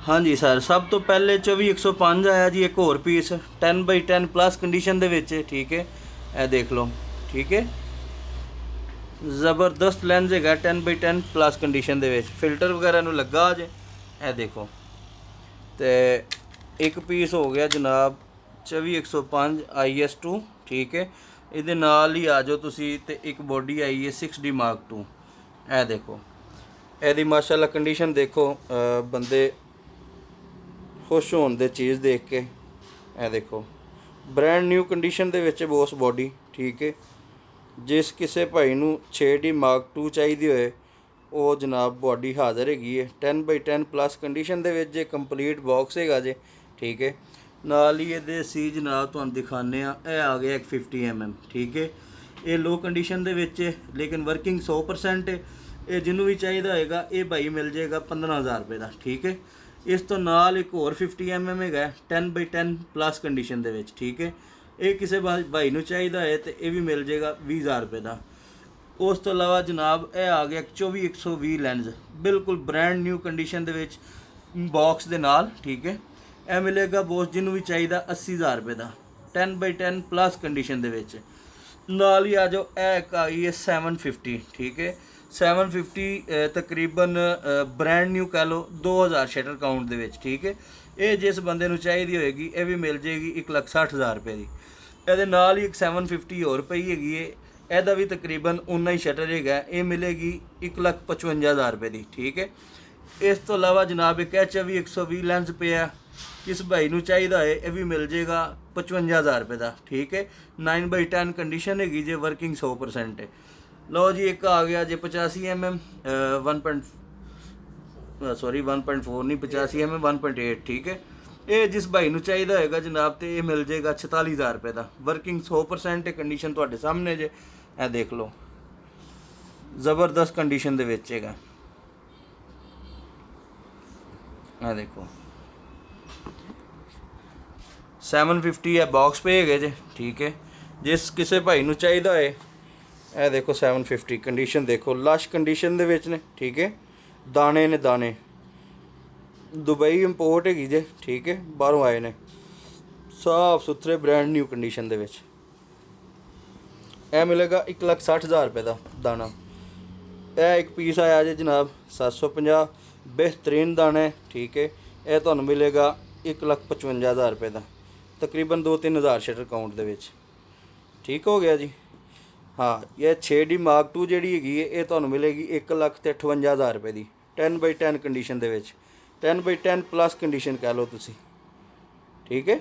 हाँ जी सर, सब तो पहले 24105 आया जी, एक और पीस 10x10 प्लस कंडीशन दे विच, ठीक है। ए देख लो, ठीक है, ज़बरदस्त लेंस है 10x10 प्लस कंडीशन दे विच, फिल्टर वगैरह नूं लगा जे। ए देखो, तो एक पीस हो गया जनाब 24105 IS2, ठीक है। ਇਹਦੇ ਨਾਲ ਹੀ आ जाओ तुसी, ते एक बॉडी आई है 6D Mark II। ए देखो, ਇਹਦੀ माशाअल्लाह कंडीशन देखो, बंदे खुश होने दे चीज़ देख के। ए देखो, ब्रैंड न्यू कंडीशन दे विच बॉस बॉडी, ठीक है। जिस किसी भाई नूं 6D Mark II चाहिए होए, वो जनाब बॉडी हाज़र हैगी है 10x10 प्लस कंडीशन दे विच जे, कंप्लीट बॉक्स हैगा जे, ठीक है। नाल ही ये सी जनाब तुहानूं दिखाने आ गया एक 50mm, ठीक है। ये लो कंडीशन दे विच है, लेकिन वर्किंग 100% है। ये जिन्हों भी चाहिए होएगा ये भाई मिल जाएगा 15,000 रुपये का, ठीक है। इस तो नाल एक और 50mm है 10x10 प्लस कंडीशन दे विच, ठीक है। ये किसी भाई नूं चाहिए है तो ये भी मिल जाएगा 20,000 रुपये का। उस तो अलावा जनाब ये आ गया 24120 लेंस, बिल्कुल ब्रैंड न्यू कंडीशन दे विच बॉक्स दे नाल, ठीक है। यह मिलेगा बॉस जिन्हों भी चाहिए 80,000 रुपये का 10x10 प्लस कंडीशन दे विच। नाल ही आ जाओ, एक आई है 750, ठीक है। 750 तकरीबन ब्रैंड न्यू कह लो 2000 शटर काउंट दे विच, ठीक है। ये जिस बंदे नूं चाहिए होएगी ये भी मिल जाएगी 1,60,000 रुपये की। ये नाल ही एक 750 और पई हैगी है, ਇਹਦਾ भी तकरीबन उन्ना ही शटर हैगा, ये मिलेगी 1,55,000 रुपये की, ठीक है। इस तो अलावा जनाब एक HV120 लेंस पे किस भाई नूं चाहिए है ये भी मिल जाएगा 55,000 रुपये का, ठीक है। 9x10 कंडीशन हैगी जे, वर्किंग 100% है। लो जी, एक आ गया जे 85mm 1.4 नहीं 85mm 1.8, ठीक है। ये जिस भाई नूं चाहिए होएगा जनाब तो ये मिल जाएगा 46,000 रुपये का, वर्किंग 100% है। कंडीशन तुहाडे सामने जे, ए देख लो, ज़बरदस्त कंडीशन दे विच हैगा। ए देखो 750 है बॉक्स पे है जे, ठीक है। जिस किसी भाई नूं चाहिए होए, ए देखो 750 कंडीशन देखो, लश कंडीशन दे विच ने, ठीक है। दाने ने दाने, दुबई इंपोर्ट हैगी जे, ठीक है, बाहरों आए ने, साफ सुथरे ब्रैंड न्यू कंडीशन दे विच। यह मिलेगा 1,60,000 रुपये का दाना। यह एक पीस आया जे जनाब 750, बेहतरीन दाना है, ठीक है। यह तुहानूं मिलेगा 1,55,000 रुपये का, तकरीबन 2-3 हज़ार शटर काउंट दे विच, ठीक हो गया जी। हाँ, यह 6D Mark II जिहड़ी हैगी है ये तुहानूं मिलेगी 1,58,000 रुपये की 10x10 कंडीशन दे विच, 10x10 प्लस कंडीशन कह लो तुसी, ठीक है।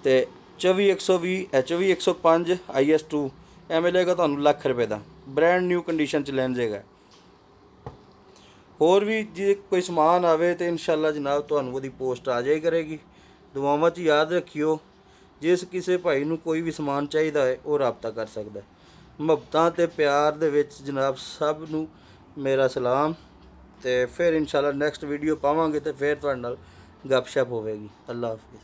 तो 24120 HV105 IS2 यह मिलेगा तुहानूं लाख रुपये का, ब्रैंड न्यू कंडीशन च लेंस हैगा। होर भी जे कोई समान आवे तो इंशाअल्लाह जनाब तुहानूं ओहदी पोस्ट आ जाया करेगी। दुआवां च याद रखियो, जिस किसी भाई नूं कोई भी समान चाहिए है वो रबता कर सकदा है। मुहब्बतां ते प्यार दे विच जनाब सब नूं मेरा सलाम, तो फिर इंशाअल्लाह नैक्सट वीडियो पावांगे तो फिर तुहाडे नाल गपशप होवेगी। अल्लाह हाफिज़।